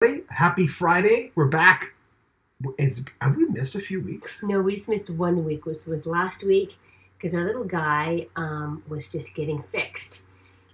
Hey, happy Friday. We're back. Have we missed a few weeks? No, we just missed 1 week, which was last week, because our little guy was just getting fixed.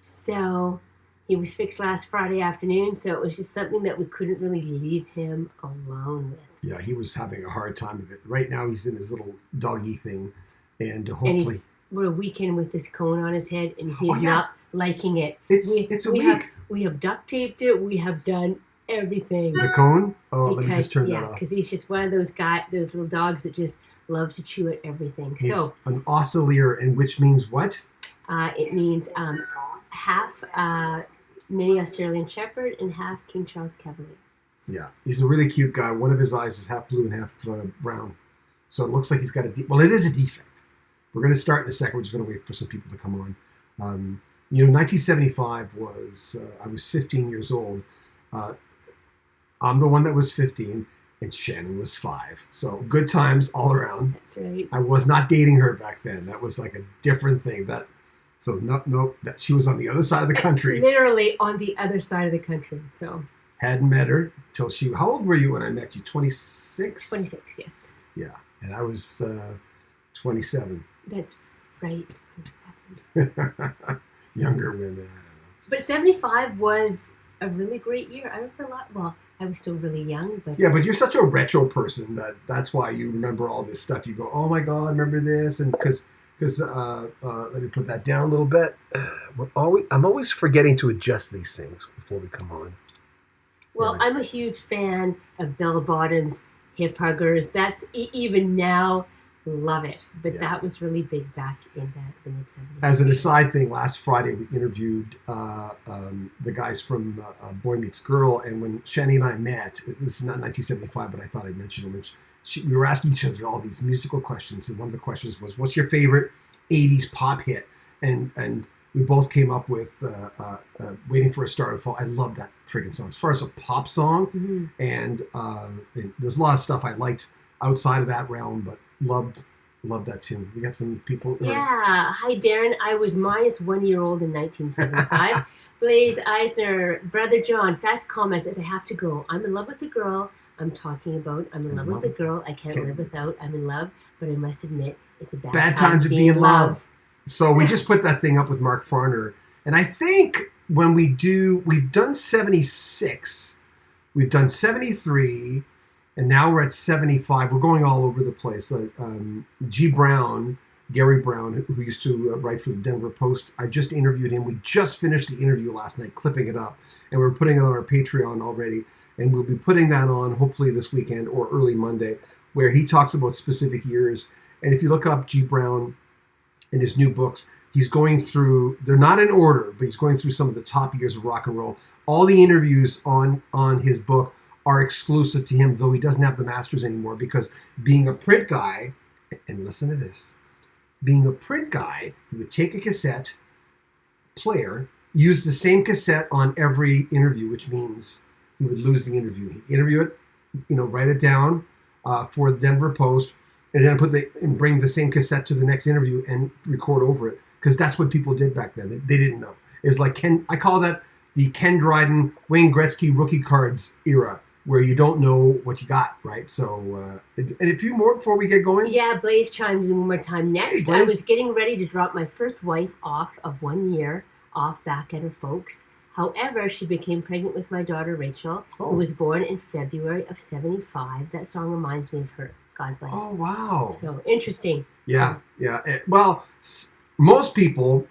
So he was fixed last Friday afternoon, so it was just something that we couldn't really leave him alone with. Yeah, he was having a hard time with it. Right now, he's in his little doggy thing, and And hopefully, we're a weekend with this cone on his head, and he's yeah, not liking it. it's a we week. we have duct taped it. We have done everything. The cone. Oh, let me just turn that off. Because he's just one of those little dogs that just loves to chew at everything. He's So an oscillier, and which means what? it means half mini Australian Shepherd and half King Charles Cavalier. So, Yeah, he's a really cute guy. One of his eyes is half blue and half brown, so it looks like he's got well, it is a defect. We're going to start in a second. We're just going to wait for some people to come on. 1975 was I was 15 years old. I'm the one that was 15, and Shannon was 5. So good times all around. that's right. I was not dating her back then. That was like a different thing. That she was on the other side of the country. Literally on the other side of the country. So Hadn't met her till she. How old were you when I met you? 26. 26, yes. Yeah, and I was 27. That's right. 27. Younger women, I don't know. But 75 was a really great year. I remember a lot. Well, I was still really young, but Yeah, but you're such a retro person that's why you remember all this stuff. You go, oh my God, remember this, and because let me put that down a little bit. I'm always forgetting to adjust these things before we come on. well, I'm a huge fan of bell bottoms, hip huggers. That's even now. Love it. But Yeah. that was really big back in the mid 70s. As an aside thing, last Friday we interviewed the guys from Boy Meets Girl, and when Shani and I met, this is not 1975, but I thought I'd mention it. We were asking each other all these musical questions, and one of the questions was, "What's your favorite '80s pop hit?" And we both came up with "Waiting for a Star to Fall." I love that friggin' song. As far as a pop song, Mhm. and there's a lot of stuff I liked outside of that realm, but loved that tune. We got some people. Yeah. Hi, Darren. I was minus 1 year old in 1975. Blaze Eisner, Brother John, fast comments as I have to go. I'm in love with the girl I'm talking about. I'm in love with the girl I can't live without. I'm in love, but I must admit, it's a bad time to be in love. So we just put that thing up with Mark Farner. And I think when we've done 76, we've done 73, and now we're at 75. We're going all over the place. Gary Brown, who used to write for the Denver Post, I just interviewed him. We just finished the interview last night, clipping it up, and we're putting it on our Patreon already. And we'll be putting that on hopefully this weekend or early Monday, where he talks about specific years. And if you look up G. Brown in his new books, he's going through, they're not in order, but he's going through some of the top years of rock and roll. All the interviews on his book are exclusive to him, though he doesn't have the masters anymore, because being a print guy, and listen to this, being a print guy, he would take a cassette player, use the same cassette on every interview, which means he would lose the interview. He'd interview it, write it down for the Denver Post, and then bring the same cassette to the next interview and record over it, because that's what people did back then. They didn't know. It's like I call that the Ken Dryden, Wayne Gretzky rookie cards era, where you don't know what you got, right? So, and a few more before we get going. Yeah, Blaze chimed in one more time. Next, Hey, I Blaze. was getting ready to drop my first wife off of 1 year off back at her folks. However, she became pregnant with my daughter Rachel, Oh. who was born in February of 75. That song reminds me of her. God bless. Oh, wow. So interesting. Yeah. Well, most people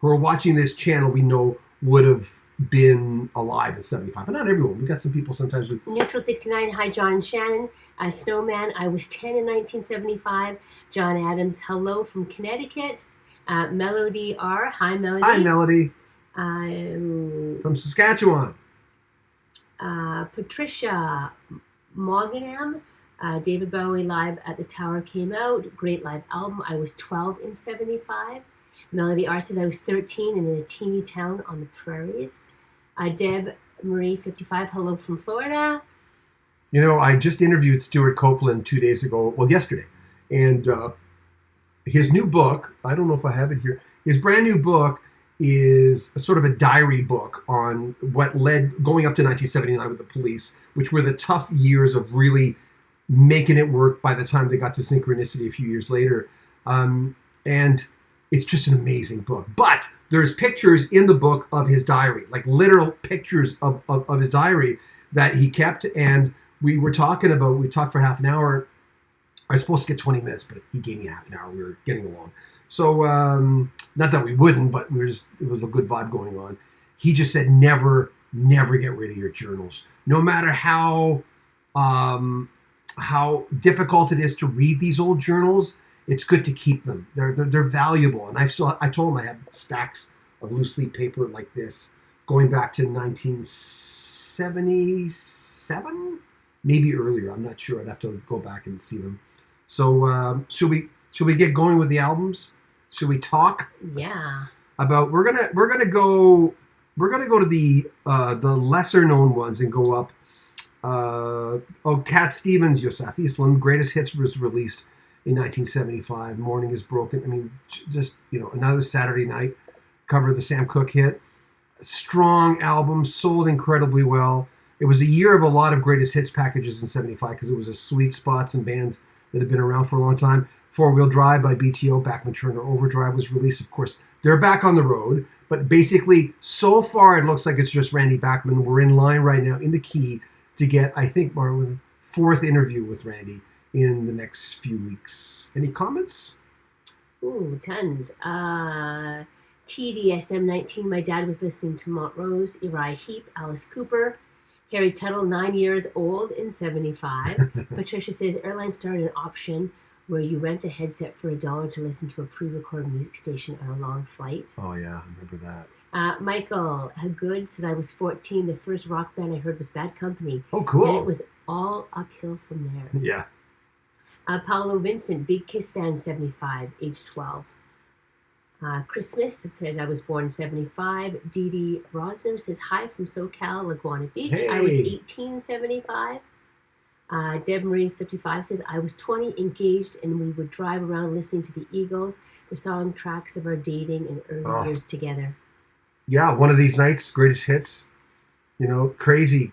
who are watching this channel, we know, would have been alive in 75, but not everyone. We got some people sometimes who. Neutral 69, hi John and Shannon. Snowman, I was 10 in 1975. John Adams, hello from Connecticut. Melody R, hi Melody. Hi, Melody. Uh, From Saskatchewan. Patricia Moggenham, David Bowie live at the Tower came out. Great live album. I was 12 in 75. Melody R says I was 13 and in a teeny town on the prairies. Deb Marie 55, hello from Florida. I just interviewed Stuart Copeland 2 days ago, well, yesterday. And his new book, I don't know if I have it here, his brand new book is a sort of a diary book on what led going up to 1979 with the Police, which were the tough years of really making it work by the time they got to Synchronicity a few years later. And it's just an amazing book. But there's pictures in the book of his diary, like literal pictures of his diary that he kept. And we talked for half an hour. I was supposed to get 20 minutes, but he gave me half an hour. We were getting along. So, not that we wouldn't, but it was a good vibe going on. He just said, never get rid of your journals. No matter how difficult it is to read these old journals, it's good to keep them. They're valuable. And I told him I have stacks of loose leaf paper like this going back to 1977, maybe earlier. I'm not sure. I'd have to go back and see them. So should we get going with the albums? Should we talk? Yeah. About we're gonna go to the lesser known ones and go up. Cat Stevens, Yosef Islam, Greatest Hits was released in 1975. Morning is Broken. I mean, just another Saturday Night cover of the Sam Cooke hit. Strong album, sold incredibly well. It was a year of a lot of greatest hits packages in 75 because it was a sweet spots and bands that had been around for a long time. Four Wheel Drive by BTO, Bachman Turner Overdrive was released. Of course, they're back on the road, but basically, so far, it looks like it's just Randy Bachman. We're in line right now in the key to get, I think, Marlon, 4th interview with Randy in the next few weeks. Any comments? Ooh, tons. TDSM 19, my dad was listening to Montrose, Uriah Heep, Alice Cooper, Harry Tuttle, 9 years old in 75. Patricia says, airline started an option where you rent a headset for $1 to listen to a pre-recorded music station on a long flight. Oh, yeah, I remember that. Michael Good says, I was 14. The first rock band I heard was Bad Company. Oh, cool. And it was all uphill from there. Yeah. Paolo Vincent, big Kiss fan, 75, age 12. Chris Smith says, I was born in 75. Dee Dee Rosner says, hi from SoCal, Laguna Beach. Hey. I was 18 in 75. Deb Marie, 55, says, I was 20, engaged, and we would drive around listening to the Eagles, the song tracks of our dating and early years together. Yeah, one of these nights, greatest hits. Crazy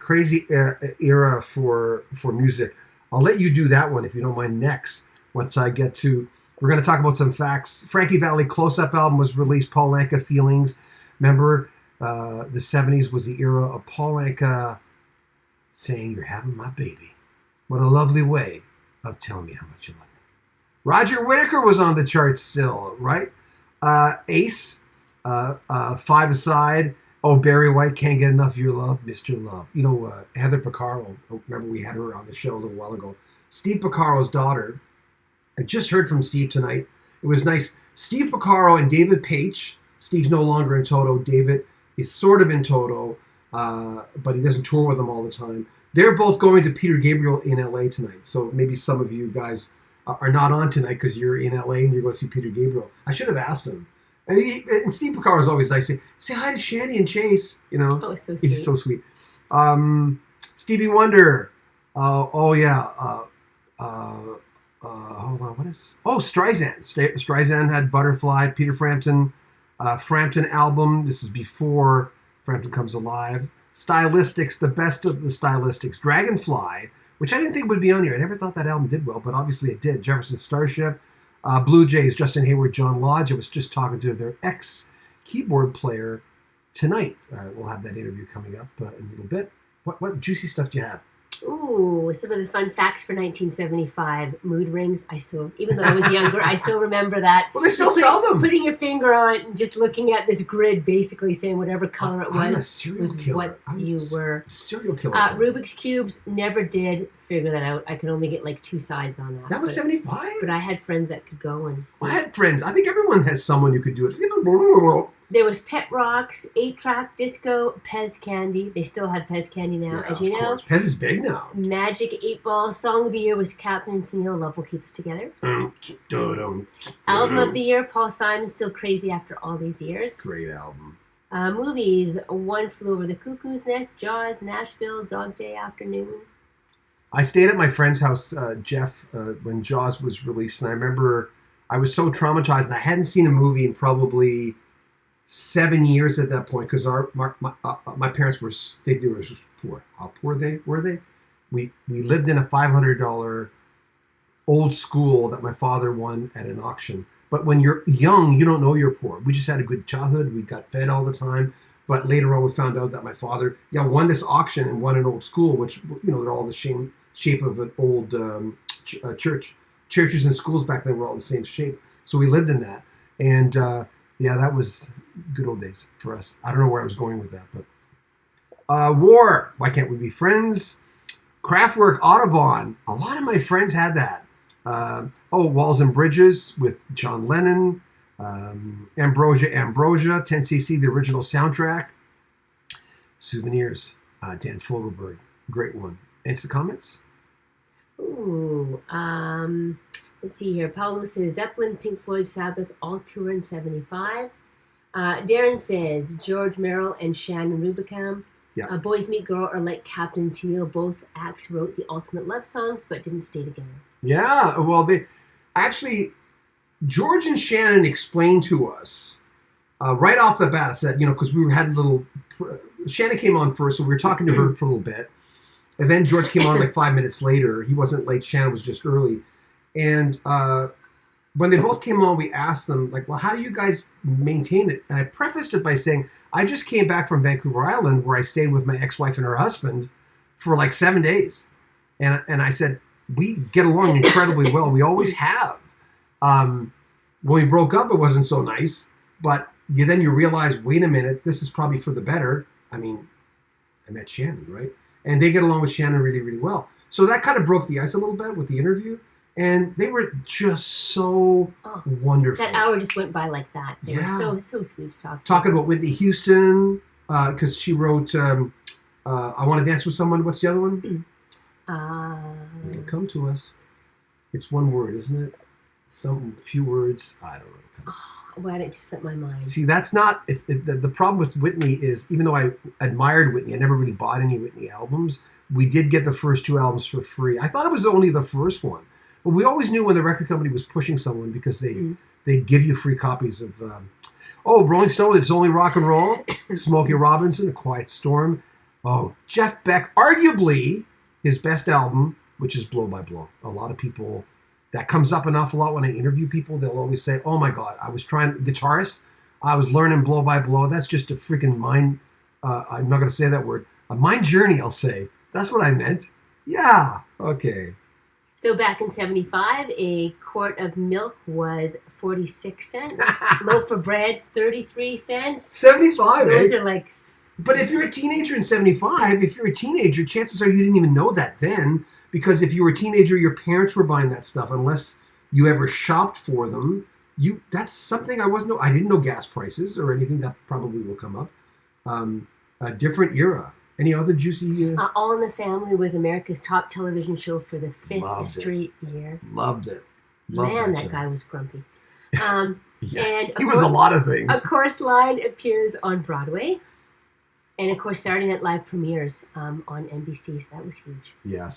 era for music. I'll let you do that one if you don't mind next. Once I get to, we're going to talk about some facts. Frankie Valli Close-Up album was released. Paul Anka, Feelings. Remember, the 70s was the era of Paul Anka saying, you're having my baby. What a lovely way of telling me how much you love me. Roger Whittaker was on the charts still, right? Ace, 5 Aside. Oh, Barry White, Can't Get Enough of Your Love, Mr. Love. Heather Picaro, remember we had her on the show a little while ago. Steve Picaro's daughter. I just heard from Steve tonight. It was nice. Steve Picaro and David Paich. Steve's no longer in Toto. David is sort of in Toto, but he doesn't tour with them all the time. They're both going to Peter Gabriel in LA tonight. So maybe some of you guys are not on tonight because you're in LA and you're going to see Peter Gabriel. I should have asked him. And Steve Picaro is always nice. Say hi to Shanny and Chase. Oh, so sweet. He's so sweet. Stevie Wonder. Hold on. What is? Oh, Streisand. Streisand had Butterfly. Peter Frampton. Frampton album. This is before Frampton Comes Alive. Stylistics, the best of the Stylistics. Dragonfly, which I didn't think would be on here. I never thought that album did well, but obviously it did. Jefferson Starship. Blue Jays, Justin Hayward, John Lodge. I was just talking to their ex-keyboard player tonight. We'll have that interview coming up in a little bit. What juicy stuff do you have? Ooh, some of the fun facts for 1975. Mood rings. Even though I was younger, I still remember that. Well, they still sell them. Putting your finger on it and just looking at this grid, basically saying whatever color it I'm a was serial killer. what you were. Serial killer. Rubik's Cubes, never did figure that out. I could only get like 2 sides on that. That was 75? But I had friends that could go and... I had friends. I think everyone has someone who could do it. There was Pet Rocks, 8-Track Disco, Pez Candy. They still have Pez Candy now, as you know. Of course. Pez is big now. Magic 8 Ball. Song of the Year was Captain and Tennille, Love Will Keep Us Together. Album of the Year, Paul Simon, Still Crazy After All These Years. Great album. Movies, One Flew Over the Cuckoo's Nest, Jaws, Nashville, Dog Day Afternoon. I stayed at my friend's house, Jeff, when Jaws was released, and I remember I was so traumatized, and I hadn't seen a movie in probably 7 years at that point because my parents were poor. How poor were they? We lived in a $500 old school that my father won at an auction. But when you're young, you don't know you're poor. We just had a good childhood. We got fed all the time. But later on, we found out that my father, won this auction and won an old school, which, they're all the shape of an old church. Churches and schools back then were all the same shape. So we lived in that. And that was good old days for us. I don't know where I was going with that. But War, Why Can't We Be Friends? Kraftwerk, Autobahn. A lot of my friends had that. Walls and Bridges with John Lennon. Ambrosia, 10cc, the original soundtrack. Souvenirs, Dan Fogelberg, great one. Any comments? Ooh, let's see here. Paulo says Zeppelin, Pink Floyd, Sabbath, all tour in 75. Darren says George Merrill and Shannon Rubicam. Yeah. Boys Meet Girl are like Captain Tennille. Both acts wrote the ultimate love songs, but didn't stay together. Yeah, well, they actually, George and Shannon explained to us right off the bat. I said, because we had a little. Shannon came on first, so we were talking to her for a little bit, and then George came on like 5 minutes later. He wasn't late. Shannon was just early, and when they both came on, we asked them like, "Well, how do you guys maintain it?" And I prefaced it by saying, "I just came back from Vancouver Island, where I stayed with my ex-wife and her husband for like 7 days," and I said, "We get along incredibly well. We always have." When we broke up, it wasn't so nice, but then you realize, wait a minute, this is probably for the better. I mean, I met Shannon, right? And they get along with Shannon really, really well. So that kind of broke the ice a little bit with the interview. And they were just so wonderful. That hour just went by like that. They were so sweet to talk to. Talking about Whitney Houston, because she wrote I Want to Dance with Someone. What's the other one? It'll come to us. It's one word, isn't it? Some few words. I don't know. Why did it just slip my mind? See, that's not. The problem with Whitney is, even though I admired Whitney, I never really bought any Whitney albums. We did get the first 2 albums for free. I thought it was only the first one, but we always knew when the record company was pushing someone because they'd give you free copies of. Rolling Stone, It's Only Rock and Roll. Smokey Robinson, A Quiet Storm. Jeff Beck, arguably his best album, which is Blow by Blow. A lot of people. That comes up an awful lot when I interview people. They'll always say, "Oh my God, I was guitarist. I was learning Blow by Blow. That's just a freaking mind." I'm not going to say that word. A mind journey, I'll say. That's what I meant. Yeah. Okay. So back in 75, a quart of milk was 46 cents. Loaf of bread, 33 cents. 75. Those are like. But if you're a teenager in 75, chances are you didn't even know that then. Because if you were a teenager, your parents were buying that stuff. Unless you ever shopped for them, that's something I didn't know gas prices or anything. That probably will come up. A different era. Any other juicy? All in the Family was America's top television show for the 5th straight year. Loved it. That guy was grumpy. And he was a lot of things. A Chorus Line appears on Broadway. And, of course, Saturday Night Live premieres on NBC, so that was huge. Yeah.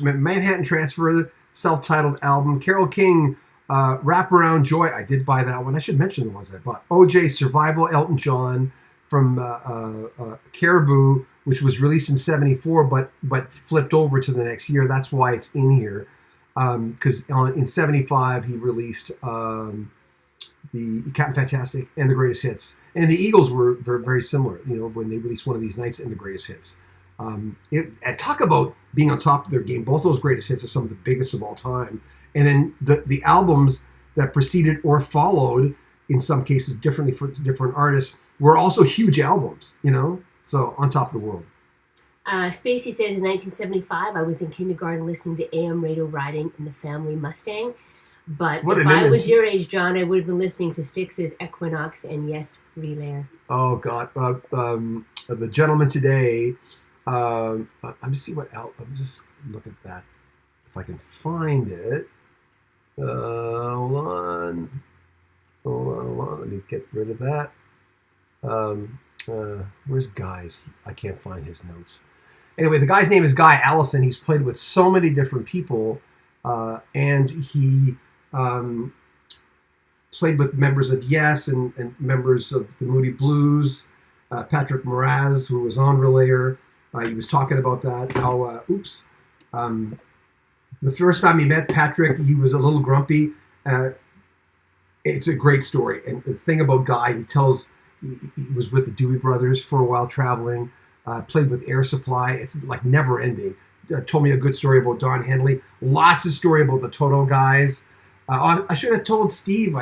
Manhattan Transfer, self-titled album. Carole King, Wraparound Joy. I did buy that one. I should mention the ones I bought. OJ, Survival, Elton John from Caribou, which was released in 74, but flipped over to the next year. That's why it's in here. Because in 75, he released the Captain Fantastic and the Greatest Hits. And the Eagles were very, very similar, when they released One of These Nights and the Greatest Hits. And talk about being on top of their game. Both those greatest hits are some of the biggest of all time. And then the albums that preceded or followed, in some cases differently for different artists, were also huge albums, So on top of the world. Spacey says in 1975, I was in kindergarten listening to AM radio riding in the family Mustang. But if I was your age, John, I would have been listening to Styx's Equinox and Yes, Relayer. Oh, God. The Gentleman Today. Let me see what else. Let me just look at that. If I can find it. Hold on. Let me get rid of that. Where's Guy's? I can't find his notes. Anyway, the guy's name is Guy Allison. He's played with so many different people. And he played with members of Yes and members of the Moody Blues. Patrick Moraz, who was on Relayer, he was talking about that. How, the first time he met Patrick, he was a little grumpy. It's a great story. And the thing about Guy, he tells he was with the Doobie Brothers for a while traveling, played with Air Supply. It's like never ending. Told me a good story about Don Henley. Lots of story about the Toto guys. I should have told Steve.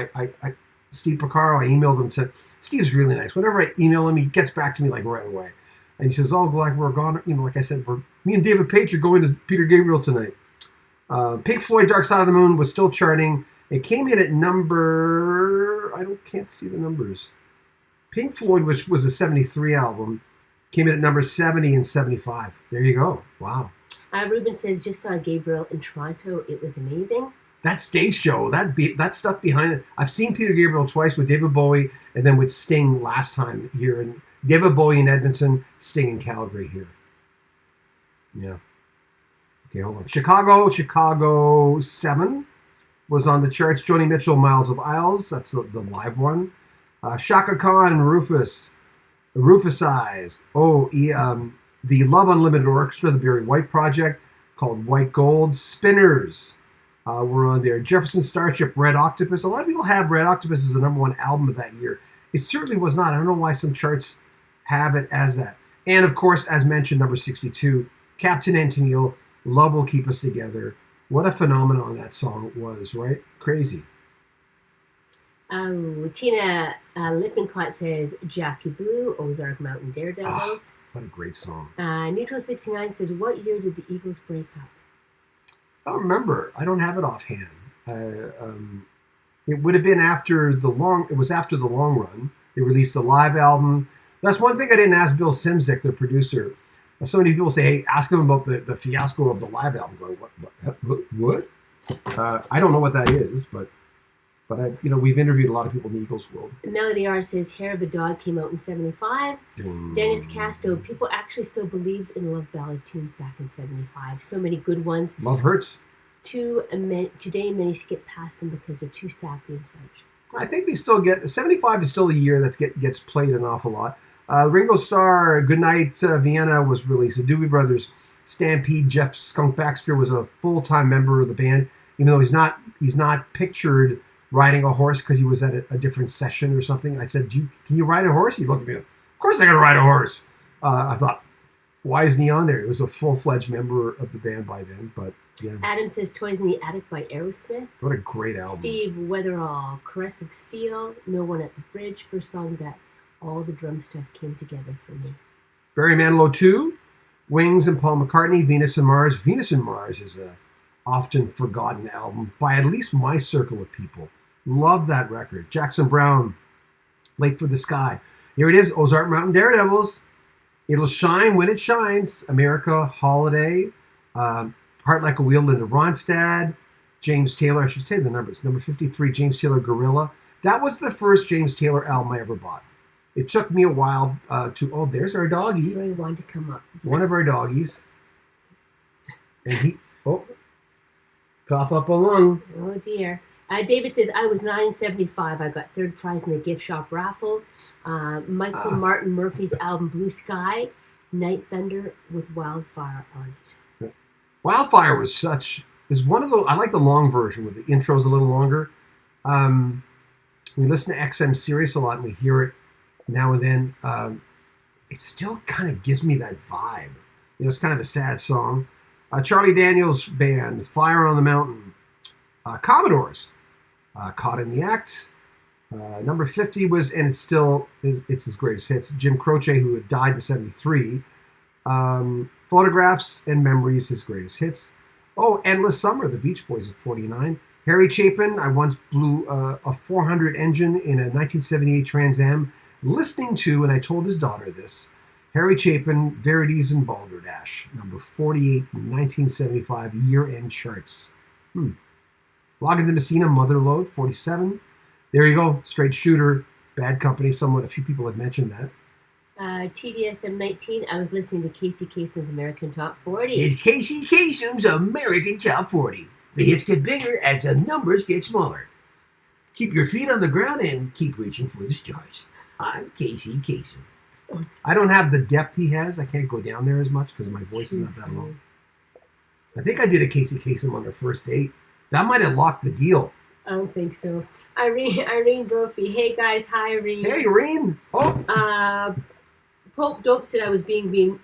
Steve Picaro, I emailed him. Said Steve's really nice. Whenever I email him, he gets back to me like right away. And he says, "Oh, like we're gone. You know, like I said, me and David Page are going to Peter Gabriel tonight." Pink Floyd, Dark Side of the Moon was still charting. It came in at number. Can't see the numbers. Pink Floyd, which was a '73 album, came in at number 70 and 75. There you go. Wow. Ruben says, just saw Gabriel in Toronto. It was amazing. That stage show, that stuff behind it. I've seen Peter Gabriel twice with David Bowie and then with Sting last time here. And David Bowie in Edmonton, Sting in Calgary here. Yeah. Okay, hold on. Chicago 7 was on the charts. Joni Mitchell, Miles of Isles. That's the live one. Shaka Khan and Rufus Eyes. The Love Unlimited Orchestra, the Barry White project called White Gold. Spinners were on there. Jefferson Starship, Red Octopus. A lot of people have Red Octopus as the number one album of that year. It certainly was not. I don't know why some charts have it as that. And of course, as mentioned, number 62, Captain and Tennille, Love Will Keep Us Together. What a phenomenon that song was, right? Crazy. Tina Lippincott says Jackie Blue, Ozark Mountain Daredevils. What a great song. Neutral 69 says, what year did the Eagles break up? I don't remember. I don't have it offhand. It would have been after the long run. They released a live album. That's one thing I didn't ask Bill Simzik, the producer. So many people say, hey, ask him about the fiasco of the live album. Going, what? I don't know what that is, but we've interviewed a lot of people in the Eagles world. Melody R says Hair of a Dog came out in 75. Dennis Casto, people actually still believed in Love Ballad tunes back in 75. So many good ones. Love Hurts. Today, many skip past them because they're too sappy and such. I think they still 75 is still a year that gets played an awful lot. Ringo Starr, Goodnight Vienna was released. The Doobie Brothers, Stampede, Jeff Skunk Baxter was a full-time member of the band, even though he's not pictured riding a horse because he was at a different session or something. I said, can you ride a horse? He looked at me, of course I got to ride a horse. I thought, why isn't he on there? He was a full-fledged member of the band by then, but yeah. Adam says Toys in the Attic by Aerosmith. What a great album. Steve Weatherall, Caress of Steel, No One at the Bridge, first song that all the drum stuff came together for me. Barry Manilow 2, Wings and Paul McCartney, Venus and Mars. Venus and Mars is a often forgotten album by at least my circle of people. Love that record. Jackson Browne, Late for the Sky. Here it is, Ozark Mountain Daredevils. It'll Shine When It Shines. America, Holiday. Heart Like a Wheel, Linda Ronstadt. James Taylor, I should say the numbers. Number 53, James Taylor, Gorilla. That was the first James Taylor album I ever bought. It took me a while there's our doggy. Sorry, wanted to come up. One of our doggies. And cough up a lung. Oh dear. David says, I was 1975. I got third prize in the gift shop raffle. Michael Martin Murphy's album Blue Sky, Night Thunder with Wildfire on it. Wildfire is one of those. I like the long version where the intro's a little longer. We listen to XM Sirius a lot and we hear it now and then. It still kind of gives me that vibe. It's kind of a sad song. Charlie Daniels Band, Fire on the Mountain. Commodores, Caught in the Act. Number 50 was, and it's his greatest hits, Jim Croce, who had died in 73. Photographs and Memories, his greatest hits. Endless Summer, the Beach Boys at 49. Harry Chapin, I once blew a 400 engine in a 1978 Trans Am, listening to, and I told his daughter this, Harry Chapin, Verities and Balderdash, number 48 in 1975 year-end charts. Loggins and Messina, Motherload, 47. There you go, Straight Shooter, Bad Company, a few people have mentioned that. TDSM 19, I was listening to Casey Kasem's American Top 40. It's Casey Kasem's American Top 40. The hits get bigger as the numbers get smaller. Keep your feet on the ground and keep reaching for the stars. I'm Casey Kasem. I don't have the depth he has. I can't go down there as much because my voice is not that low. I think I did a Casey Kasem on our first date. That might have locked the deal. I don't think so. Irene Brophy. Hey guys, hi Irene. Hey, Irene. Oh. Pope Dope said I was busy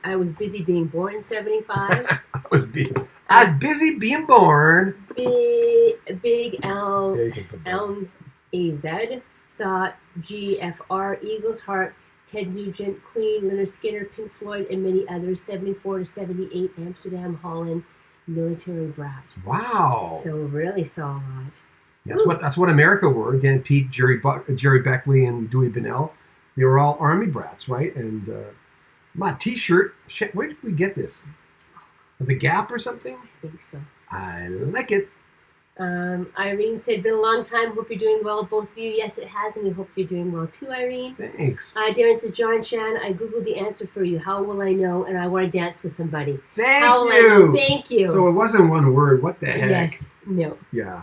being born in 75. I was busy being born. Big L There you can put that. Elm AZ saw GFR, Eagles Heart, Ted Nugent, Queen, Lynyrd Skynyrd, Pink Floyd, and many others. 74 to 78, Amsterdam, Holland, Military Brat. Wow. So really saw a lot. That's what America were. Dan Peake, Jerry Beckley, and Dewey Bunnell. They were all Army brats, right? And my T-shirt. Shit, where did we get this? The Gap or something? I think so. I like it. Irene said, been a long time. Hope you're doing well, both of you. Yes, it has, and we hope you're doing well too, Irene. Thanks. Darren said, John Shan, I Googled the answer for you. How will I know? And I want to dance with somebody. Thank you. Thank you. So it wasn't one word. What the heck? Yes. No. Yeah.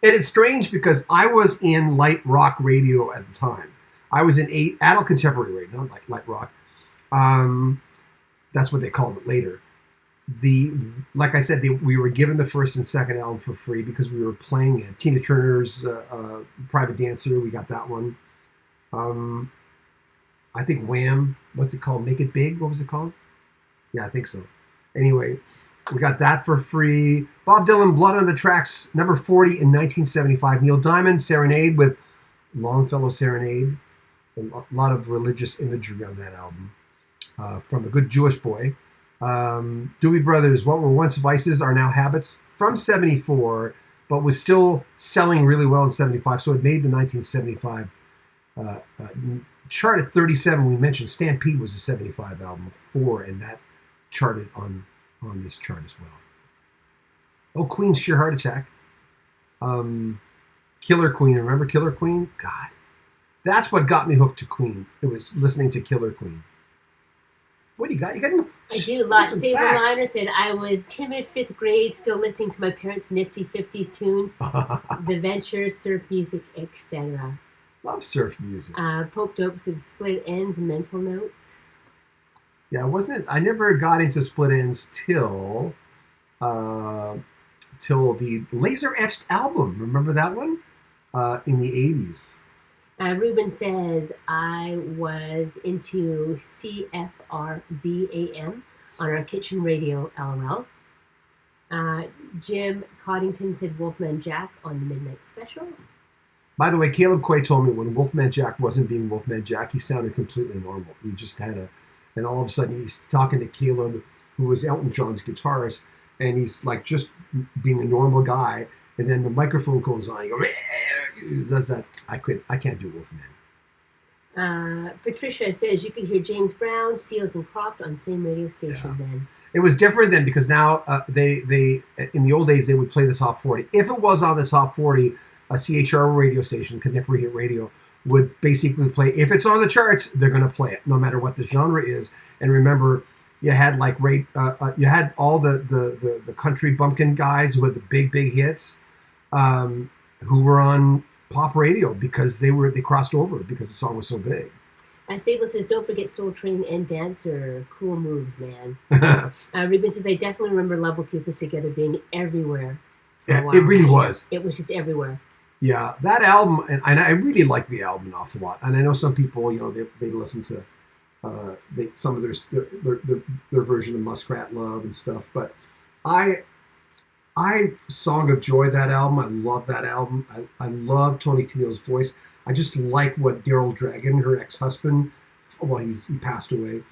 And it's strange because I was in light rock radio at the time. I was in adult contemporary radio, not like light rock. That's what they called it later. Like I said, we were given the first and second album for free because we were playing it. Tina Turner's Private Dancer, we got that one. I think Wham, what's it called? Make It Big? What was it called? Yeah, I think so. Anyway, we got that for free. Bob Dylan, Blood on the Tracks, number 40 in 1975. Neil Diamond, Serenade with Longfellow Serenade. A lot of religious imagery on that album from a good Jewish boy. Doobie Brothers, What Were Once Vices Are Now Habits, from 74, but was still selling really well in 75. So it made the 1975 chart at 37. We mentioned Stampede was a 75 album, 4, and that charted on this chart as well. Oh, Queen's Sheer Heart Attack. Killer Queen, remember Killer Queen? God, that's what got me hooked to Queen. It was listening to Killer Queen. What do you got? You got any? I do. Saber Liner said, I was timid 5th grade, still listening to my parents' nifty 50s tunes, The Venture, surf music, etc. Love surf music. Pope Dope said, Split Ends, Mental Notes. Yeah, wasn't it? I never got into Split Ends till the Laser Etched album. Remember that one? In the 80s. Ruben says, I was into CFRBAM on our kitchen radio, LOL. Jim Coddington said Wolfman Jack on the Midnight Special. By the way, Caleb Quay told me when Wolfman Jack wasn't being Wolfman Jack, he sounded completely normal. He just had and all of a sudden he's talking to Caleb, who was Elton John's guitarist, and he's like just being a normal guy. And then the microphone goes on. He goes, he does that. I can't do Wolfman. Patricia says you could hear James Brown, Seals, and Croft on the same radio station then. It was different then because now they in the old days they would play the top 40. If it was on the top 40, a CHR radio station, Contemporary Hit Radio, would basically play. If it's on the charts, they're going to play it, no matter what the genre is. And remember, you had you had all the country bumpkin guys who had the big hits, who were on pop radio because they crossed over because the song was so big. Sable says, don't forget Soul Train and Dancer. Cool moves, man. Ruben says, I definitely remember Love Will Keep Us Together being everywhere for a while. It really was. It was just everywhere. Yeah, that album, and I really like the album an awful lot. And I know some people, they listen to some of their version of Muskrat Love and stuff. But I Song of Joy, that album, I love that album. I love Tony Tino's voice. I just like what Daryl Dragon, her ex-husband, he passed away.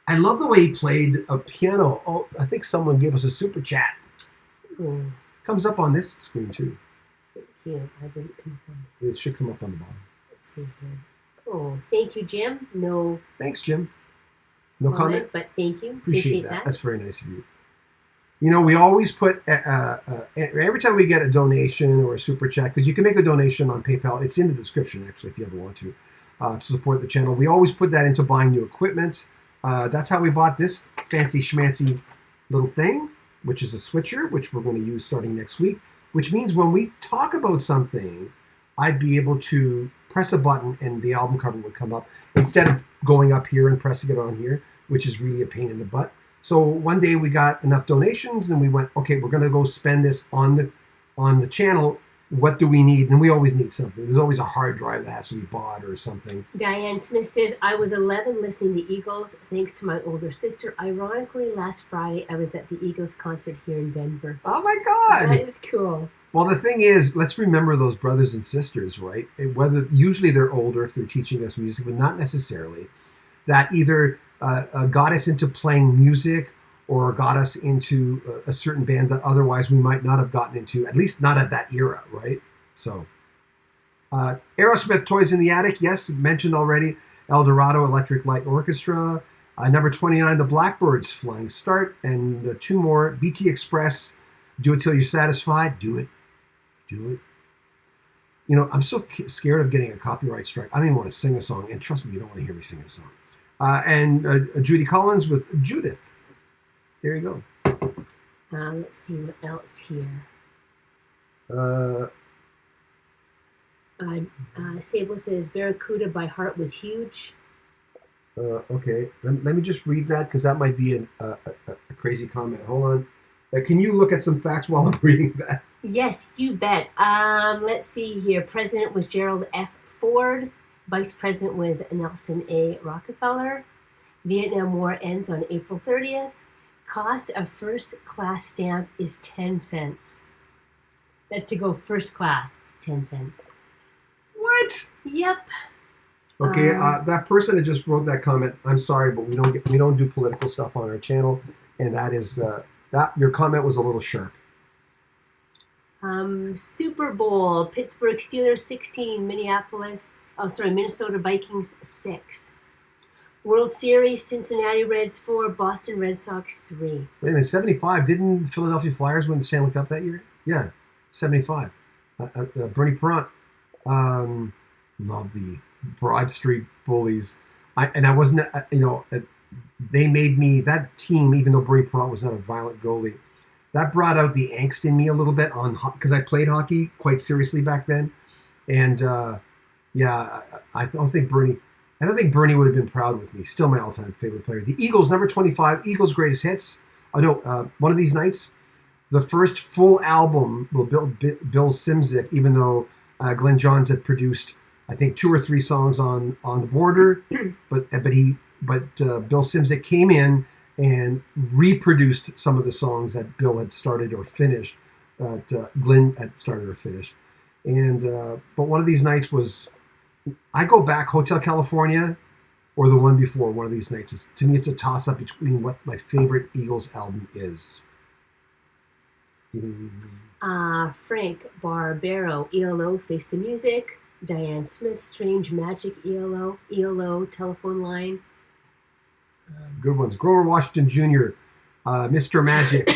I love the way he played a piano. Oh, I think someone gave us a super chat. Comes up on this screen too. Thank you. I didn't come up on it. It should come up on the bottom. Let's see here. Oh, thank you, Jim. No. Thanks, Jim. No comment? But thank you. Appreciate that. That's very nice of you. We always put, every time we get a donation or a super chat, because you can make a donation on PayPal. It's in the description, actually, if you ever want to support the channel. We always put that into buying new equipment. That's how we bought this fancy schmancy little thing, which is a switcher, which we're going to use starting next week, which means when we talk about something I'd be able to press a button and the album cover would come up instead of going up here and pressing it on here, which is really a pain in the butt. So one day we got enough donations and we went, okay, we're going to go spend this on the channel. What do we need? And we always need something. There's always a hard drive that has to be bought or something. Diane Smith says, I was 11 listening to Eagles thanks to my older sister. Ironically, last Friday I was at the Eagles concert here in Denver. Oh my God. That is cool. Well, the thing is, let's remember those brothers and sisters, right? Whether usually they're older if they're teaching us music, but not necessarily. That either got us into playing music or got us into a certain band that otherwise we might not have gotten into, at least not at that era, right? So, Aerosmith, Toys in the Attic, yes, mentioned already. El Dorado, Electric Light Orchestra. Number 29, The Blackbirds, Flying Start. And two more, BT Express, Do It Till You're Satisfied. Do it. Do it. You know, I'm so scared of getting a copyright strike. I don't even want to sing a song. And trust me, you don't want to hear me sing a song. And Judy Collins with Judith. There you go. Let's see what else here. Sable says Barracuda by Heart was huge. Okay, let me just read that because that might be a crazy comment. Hold on. Can you look at some facts while I'm reading that? Yes, you bet. Let's see here. President was Gerald F. Ford. Vice President was Nelson A. Rockefeller. Vietnam War ends on April 30th. Cost of first class stamp is 10 cents. That's to go first class, 10 cents. What? Yep. Okay, that person that just wrote that comment, I'm sorry, but we don't do political stuff on our channel, and that is that your comment was a little sharp. Super Bowl, Pittsburgh Steelers 16, Minnesota Vikings 6. World Series, Cincinnati Reds 4, Boston Red Sox 3. Wait a minute, 75. Didn't Philadelphia Flyers win the Stanley Cup that year? Yeah, 75. Bernie Perrant. Love the Broad Street Bullies. I wasn't, they made me, that team, even though Bernie Perrant was not a violent goalie, that brought out the angst in me a little bit because I played hockey quite seriously back then. And I don't think Bernie would have been proud with me. Still my all-time favorite player. The Eagles, number 25, Eagles' Greatest Hits. One of These Nights. The first full album, Bill Szymczyk, even though Glenn Johns had produced, I think, 2 or 3 songs on the border, but Bill Szymczyk came in and reproduced some of the songs that Bill had started or finished, that Glenn had started or finished. And but One of These Nights was, I go back, Hotel California or the one before One of These Nights. To me, it's a toss-up between what my favorite Eagles album is. Frank Barbero, ELO, Face the Music. Diane Smith, Strange Magic, ELO, Telephone Line. Good ones. Grover Washington Jr., Mr. Magic.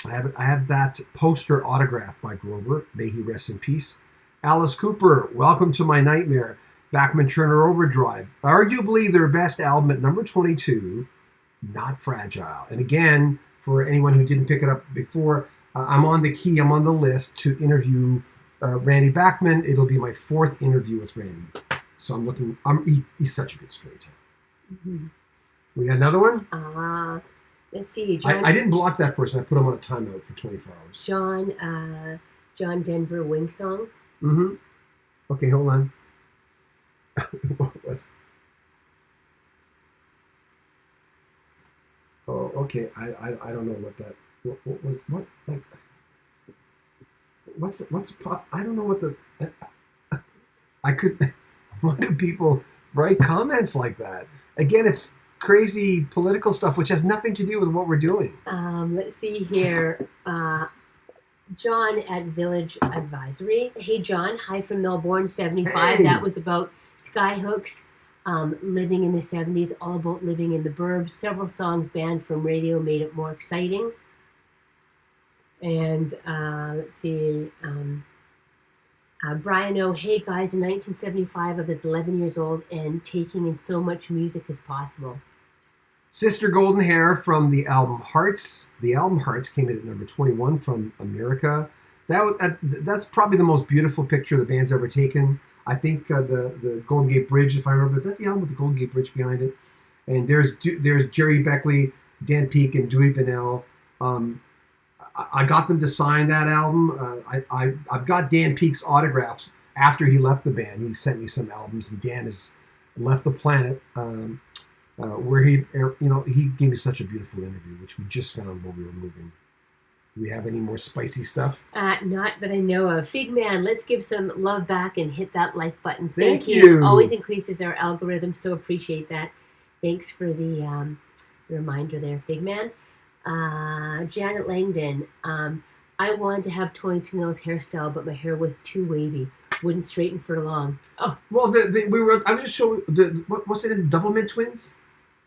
I have that poster autographed by Grover. May he rest in peace. Alice Cooper, Welcome to My Nightmare. Bachman Turner Overdrive. Arguably their best album at number 22, Not Fragile. And again, for anyone who didn't pick it up before, I'm on the list to interview Randy Bachman. It'll be my 4th interview with Randy. So he's such a good storyteller. Mm-hmm. We got another one? Let's see. John, I didn't block that person. I put him on a timeout for 24 hours. John Denver Wing Song. Mm-hmm. Okay, hold on. Oh, okay. I don't know what that. What like? What's pop? I don't know what the. I could. Why do people write comments like that? Again, it's crazy political stuff, which has nothing to do with what we're doing. Let's see here. John at Village Advisory. Hey, John. Hi from Melbourne, 75. Hey. That was about Skyhooks, living in the 70s, all about living in the burbs. Several songs banned from radio made it more exciting. And let's see. Brian O. Hey, guys. In 1975, I was 11 years old and taking in so much music as possible. Sister Golden Hair from the album Hearts. The album Hearts came in at number 21 from America. That's probably the most beautiful picture the band's ever taken. I think the Golden Gate Bridge, if I remember, is that the album with the Golden Gate Bridge behind it? And there's Jerry Beckley, Dan Peek, and Dewey Bunnell. I got them to sign that album. I've got Dan Peek's autographs after he left the band. He sent me some albums, and Dan has left the planet. Where he gave me such a beautiful interview, which we just found while we were moving. Do we have any more spicy stuff? Not that I know of. Figman, let's give some love back and hit that like button. Thank you. Always increases our algorithm, so appreciate that. Thanks for the reminder there, Figman. Janet Langdon, I wanted to have Torrington Mills hairstyle, but my hair was too wavy. Wouldn't straighten for long. Oh. Well, I'm just showing what's it in Doublemint Twins?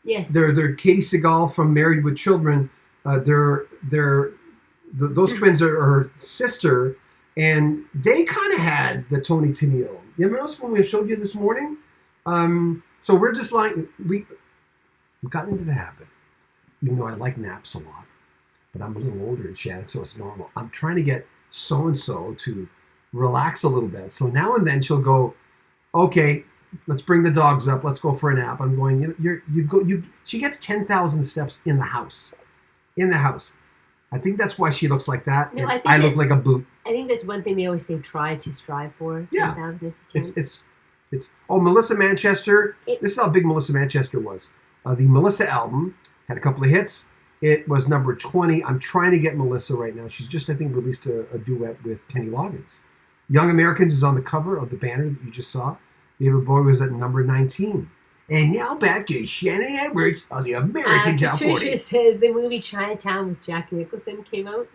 Yes. They're Katie Seagal from Married with Children. Those twins are her sister, and they kind of had the Tony Tennille. You remember when we showed you this morning? So we're just like we've gotten into the habit, even though I like naps a lot, but I'm a little older than Shannon, so it's normal. I'm trying to get so and so to relax a little bit. So now and then she'll go, okay, let's bring the dogs up. Let's go for a nap. I'm going, she gets 10,000 steps in the house. I think that's why she looks like that. No, I look like a boot. I think that's one thing they always say, try to strive for. Yeah. 10,000 if you can. It's Melissa Manchester. This is how big Melissa Manchester was. The Melissa album had a couple of hits. It was number 20. I'm trying to get Melissa right now. She's just, I think, released a duet with Kenny Loggins. Young Americans is on the cover of the banner that you just saw. David Bowie was at number 19. And now back to Shannon Edwards on the American Top 40. Patricia says the movie Chinatown with Jack Nicholson came out.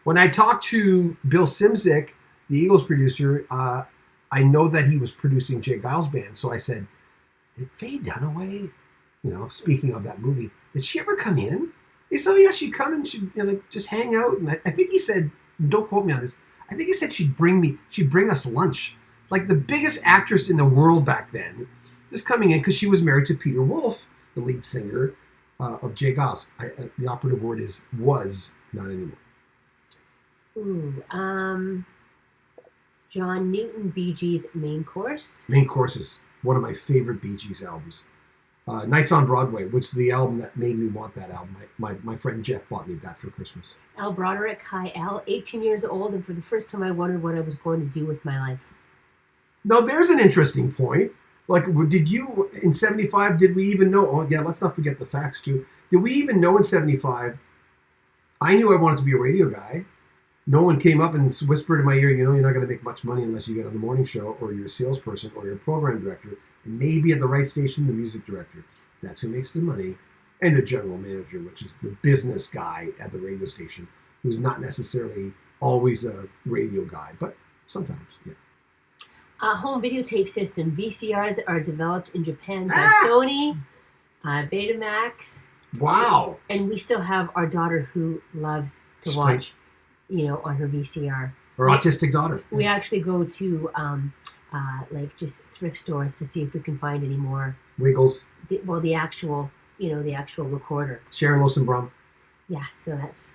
When I talked to Bill Simzik, the Eagles producer, I know that he was producing Jay Giles' band. So I said, did Faye Dunaway, speaking of that movie, did she ever come in? He said, oh yeah, she'd come and she'd just hang out. And I think he said, don't quote me on this, I think he said she'd bring us lunch. Like the biggest actress in the world back then, just coming in because she was married to Peter Wolf, the lead singer of Jay Giles. The operative word is was, not anymore. Ooh, John Newton, Bee Gees' Main Course. Main Course is one of my favorite Bee Gees albums. Nights on Broadway, which is the album that made me want that album. My friend Jeff bought me that for Christmas. Al Broderick, hi Al, 18 years old, and for the first time I wondered what I was going to do with my life. Now, there's an interesting point. Like, did you, in 75, did we even know? Oh, yeah, let's not forget the facts, too. Did we even know in 75? I knew I wanted to be a radio guy. No one came up and whispered in my ear, you're not going to make much money unless you get on the morning show, or you're a salesperson, or you're a program director, and maybe at the right station, the music director. That's who makes the money. And the general manager, which is the business guy at the radio station, who's not necessarily always a radio guy, but sometimes, yeah. Home videotape system. VCRs are developed in Japan by Sony, Betamax. Wow. And we still have our daughter who loves to watch, on her VCR. Her autistic daughter. We actually go to just thrift stores to see if we can find any more. Wiggles. The actual recorder. Sharon Wilson-Brum. Yeah, so that's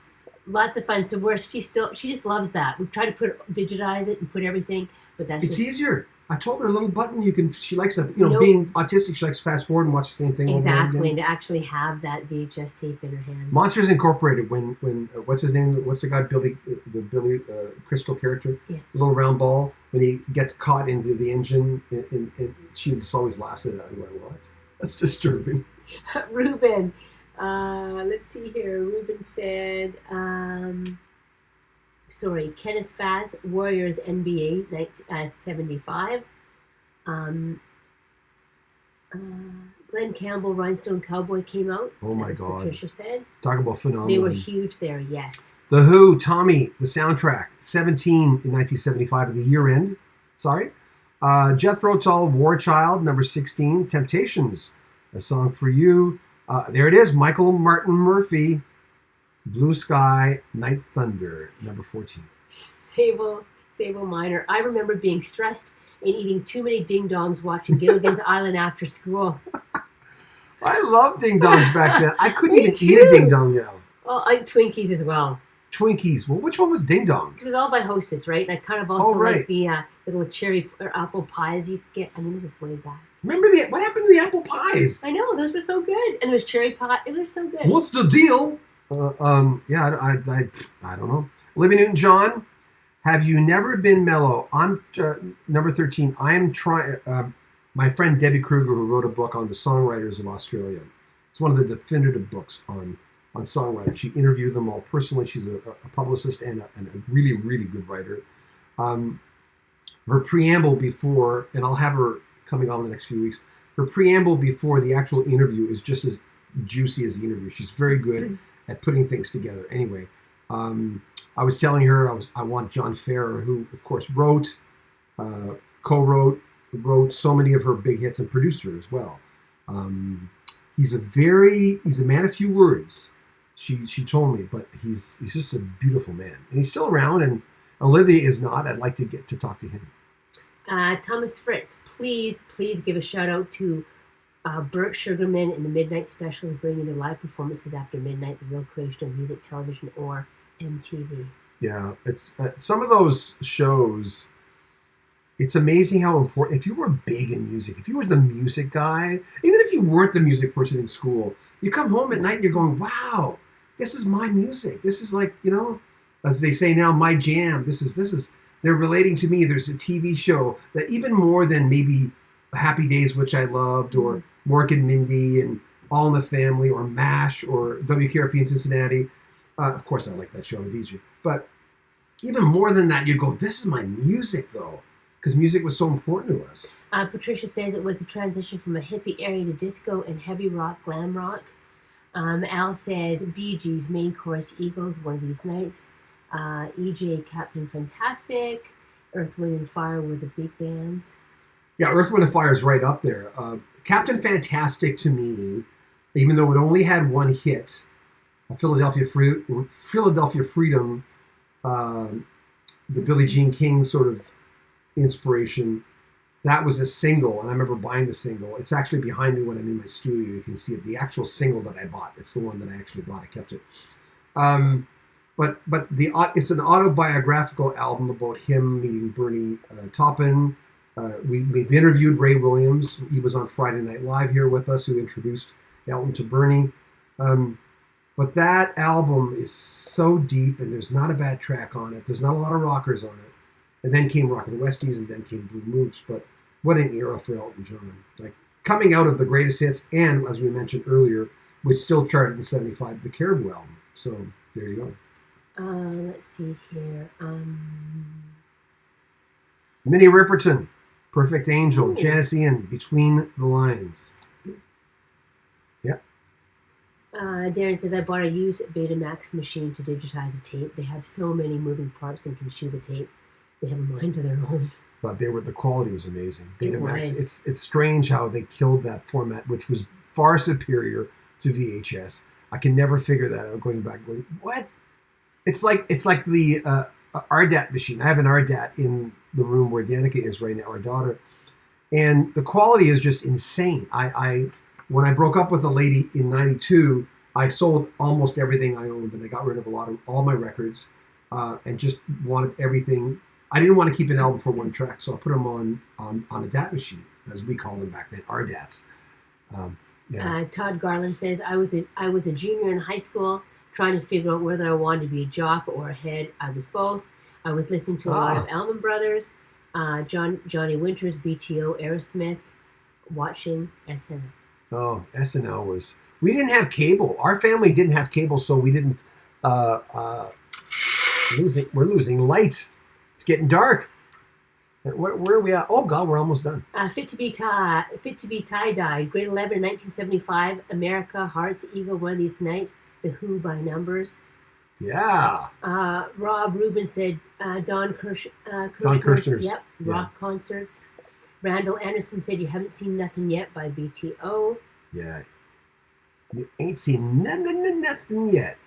lots of fun. So she just loves that. We've tried to digitize it and put everything, but it's easier. I told her a little button she likes to, being autistic, she likes to fast forward and watch the same thing. Exactly, and to actually have that VHS tape in her hands. Monsters Incorporated, when what's his name? What's the guy, Billy Crystal character? Yeah. The little round ball, when he gets caught into the engine, she just always laughs at that. I'm going, well, that's disturbing. Ruben. Let's see here. Ruben said, Kenneth Fass, Warriors NBA 75. Glenn Campbell, Rhinestone Cowboy came out. Oh my God. Patricia said. Talk about phenomenal. They were huge there, yes. The Who, Tommy, the soundtrack, 17 in 1975 at the year end. Sorry. Jethro Tull, War Child, number 16. Temptations, A Song for You. There it is, Michael Martin Murphey, Blue Sky, Night Thunder, number 14. Sable Minor. I remember being stressed and eating too many ding-dongs watching Gilligan's Island after school. I loved ding-dongs back then. I couldn't even eat a ding-dong now. Well, I Twinkies as well. Twinkies. Well, which one was Ding Dong? Because it's all by Hostess, right? And I kind of also right. like the little cherry or apple pies you could get. I mean, this is way back. Remember what happened to the apple pies? I know, those were so good. And there was cherry pie. It was so good. What's the deal? Yeah, I don't know. Olivia Newton-John, have you never been mellow? I'm number 13. I am trying. My friend Debbie Kruger, who wrote a book on the songwriters of Australia. It's one of the definitive books on songwriters. She interviewed them all personally. She's a publicist and a really, really good writer. Her preamble before, and I'll have her coming on in the next few weeks, her preamble before the actual interview is just as juicy as the interview. She's very good at putting things together. Anyway, I was telling her I want John Farrar, who, of course, wrote, co-wrote, wrote so many of her big hits and produced her as well. He's a man of few words. She told me, but he's just a beautiful man, and he's still around. And Olivia is not. I'd like to get to talk to him. Thomas Fritz, please give a shout out to Burt Sugarman and the Midnight Specials, bringing their live performances after midnight, the real creation of music, television, or MTV. Yeah, it's some of those shows. It's amazing how important. If you were big in music, if you were the music guy, even if you weren't the music person in school, you come home at night and you're going, "Wow, this is my music. This is like, as they say now, my jam. This is." They're relating to me. There's a TV show that even more than maybe Happy Days, which I loved, or Mork and Mindy, and All in the Family, or MASH, or WKRP in Cincinnati. Of course, I like that show, I'm a DJ. But even more than that, you go, this is my music, though, because music was so important to us. Patricia says it was a transition from a hippie area to disco and heavy rock, glam rock. Al says Bee Gees, main chorus, Eagles, One of These Nights. EJ, Captain Fantastic. Earth, Wind, and Fire were the big bands. Yeah, Earth, Wind, and Fire is right up there. Captain Fantastic, to me, even though it only had one hit, Philadelphia Freedom, the Billie Jean King sort of inspiration, that was a single, and I remember buying the single. It's actually behind me when I'm in my studio. You can see it, the actual single that I bought. It's the one that I actually bought. I kept it. But it's an autobiographical album about him meeting Bernie Taupin. We've interviewed Ray Williams. He was on Friday Night Live here with us, who introduced Elton to Bernie. But that album is so deep, and there's not a bad track on it. There's not a lot of rockers on it. And then came Rock of the Westies, and then came Blue Moves. But what an era for Elton John. Like, coming out of the greatest hits, and as we mentioned earlier, which still charted in '75, the Caribou album. So there you go. Let's see here. Minnie Riperton, Perfect Angel, Ooh. Janis Ian, Between the Lines. Yeah. Darren says, I bought a used Betamax machine to digitize a tape. They have so many moving parts and can chew the tape. They have a mind of their own. But the quality was amazing. Betamax. It was. It's strange how they killed that format, which was far superior to VHS. I can never figure that out. Going what? It's like the RDAT machine. I have an RDAT in the room where Danica is right now, our daughter, and the quality is just insane. When I broke up with a lady in '92, I sold almost everything I owned, and I got rid of all my records, and just wanted everything. I didn't want to keep an album for one track, so I put them on a DAT machine, as we called them back then, RDATs. Todd Garland says, I was a junior in high school, trying to figure out whether I wanted to be a jock or a head. I was both. I was listening to a lot of Allman Brothers, Johnny Winters, BTO, Aerosmith, watching SNL. Oh, SNL was... We didn't have cable. Our family didn't have cable, so we didn't... We're losing light. It's getting dark. Where are we at? Oh, God, we're almost done. Fit to be tie-dyed. Grade 11 in 1975. America, Hearts, Eagle, One of These Nights. The Who by Numbers. Yeah. Rob Rubin said Don Kirshner's. Yep. Yeah. Rock concerts. Randall Anderson said You Haven't Seen Nothing Yet by BTO. Yeah. You ain't seen nothing yet.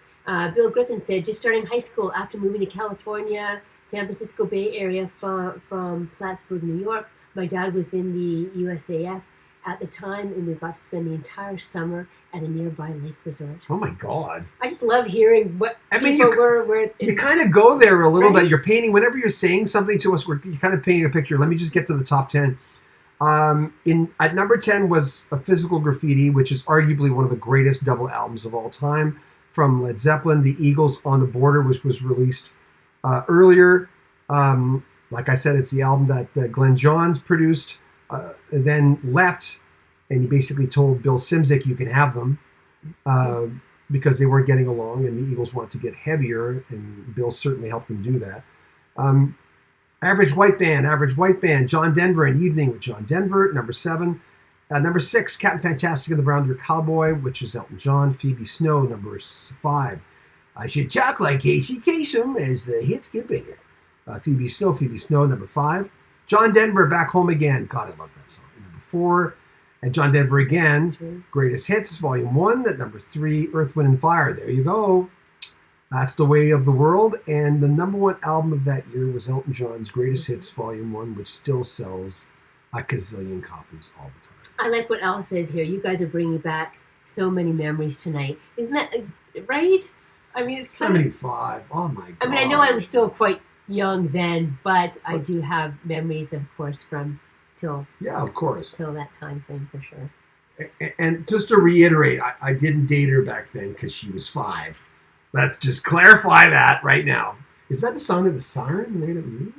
Bill Griffin said, just starting high school after moving to California, San Francisco Bay Area from Plattsburgh, New York. My dad was in the USAF. at the time, and we got to spend the entire summer at a nearby lake resort. Oh my God! I just love hearing what I mean, people were. You kind of go there a little bit. Right? You're painting whenever you're saying something to us. You're kind of painting a picture. Let me just get to the top 10. At number 10 was A Physical Graffiti, which is arguably one of the greatest double albums of all time, from Led Zeppelin. The Eagles, On the Border, which was released earlier. Like I said, it's the album that Glenn Johns produced, and then left, and he basically told Bill Szymczyk, you can have them, because they weren't getting along, and the Eagles wanted to get heavier, and Bill certainly helped them do that. Average White Band, John Denver, An Evening with John Denver, number 7. Number 6, Captain Fantastic and the Brown Deer Cowboy, which is Elton John. Phoebe Snow, number 5. I Should Talk Like Casey Kasem as the hits get bigger. Phoebe Snow, number 5. John Denver, Back Home Again. God, I love that song. Number 4. And John Denver again, Greatest Hits, Volume 1. At number 3, Earth, Wind, and Fire. There you go. That's The Way of the World. And the number 1 album of that year was Elton John's Greatest Hits, Volume 1, which still sells a gazillion copies all the time. I like what Al says here. You guys are bringing back so many memories tonight. Isn't that right? I mean, it's 75. Oh, my God. I mean, I know I was still quite young then, but I do have memories, of course, from till that time frame for sure. And just to reiterate, I didn't date her back then because she was 5. Let's just clarify that right now. Is that the sound of a siren? Wait a minute.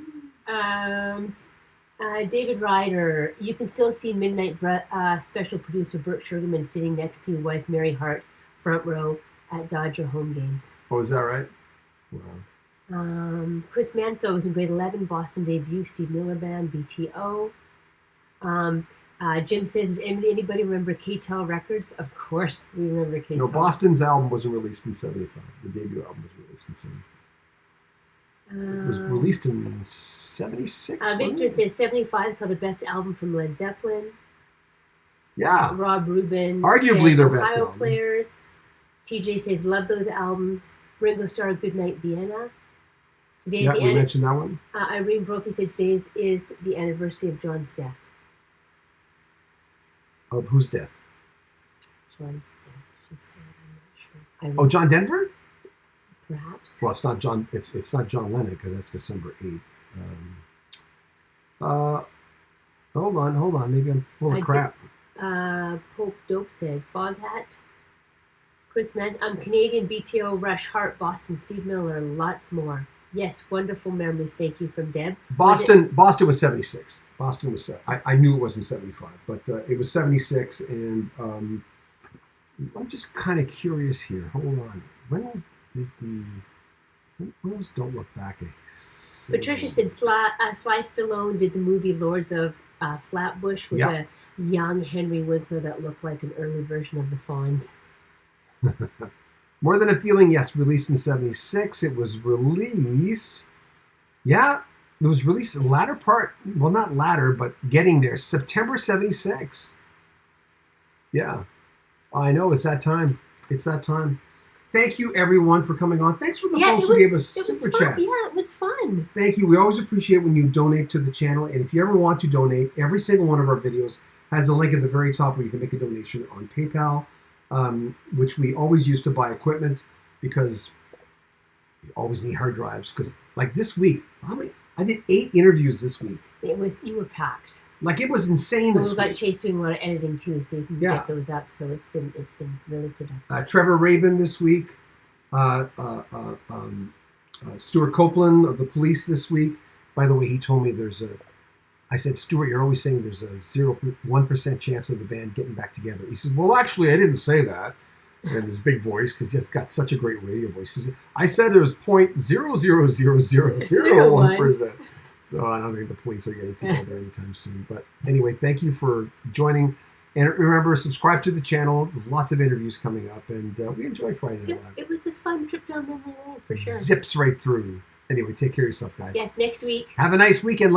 David Ryder, you can still see Midnight special producer Burt Sugarman sitting next to wife Mary Hart, front row at Dodger home games. Oh, is that right? Wow. Chris Manso was in grade 11, Boston debut, Steve Miller Band, BTO. Jim says, does anybody remember K-Tel Records? Of course we remember K-Tel. No, Boston's album wasn't released in 75. The debut album was released in 75. It was released in 76. Victor says 75 saw the best album from Led Zeppelin. Yeah. Rob Rubin. Arguably their best Ohio album. Players. TJ says love those albums. Ringo Starr, Goodnight Vienna. Today's Yeah, we mentioned that one. Irene Brophy said today is the anniversary of John's death. Of whose death? John's death, she said. I'm not sure. Oh, John Denver? Perhaps. Well, it's not John. It's not John Lennon because that's December 8th. Hold on. Maybe I'm full of crap. Pope Dope said Foghat. Chris Mans. I'm Canadian. BTO. Rush Hart. Boston. Steve Miller. Lots more. Yes, wonderful memories. Thank you from Deb. Boston was 76. Boston was I knew it wasn't 75, but it was 76. And I'm just kind of curious here. Hold on. When was Don't Look Back? Patricia said Sly Stallone did the movie Lords of Flatbush with a young Henry Winkler that looked like an early version of the Fonz. More Than a Feeling, yes, released in 76. It was released, it was released in the latter part, well, not latter, but getting there, September 76. Yeah, I know, it's that time. Thank you, everyone, for coming on. Thanks for the folks who gave us super chats. Yeah, it was fun. Thank you. We always appreciate when you donate to the channel. And if you ever want to donate, every single one of our videos has a link at the very top where you can make a donation on PayPal, which we always use to buy equipment because we always need hard drives. Because like this week, I did 8 interviews this week. You were packed. Like it was insane this week. We got Chase doing a lot of editing too, so you can get those up. So it's been really productive. Trevor Rabin this week, Stuart Copeland of the Police this week. By the way, he told me I said, Stuart, you're always saying there's a 1% chance of the band getting back together. He says, well, actually, I didn't say that. And his big voice, because he's got such a great radio voice. He says, I said it was 0.0000001%. So I don't think the Police are getting together anytime soon. But anyway, thank you for joining. And remember, subscribe to the channel. There's lots of interviews coming up. And we enjoy Friday Night Live. It was a fun trip down memory lane, for sure. Zips right through. Anyway, take care of yourself, guys. Yes, next week. Have a nice weekend.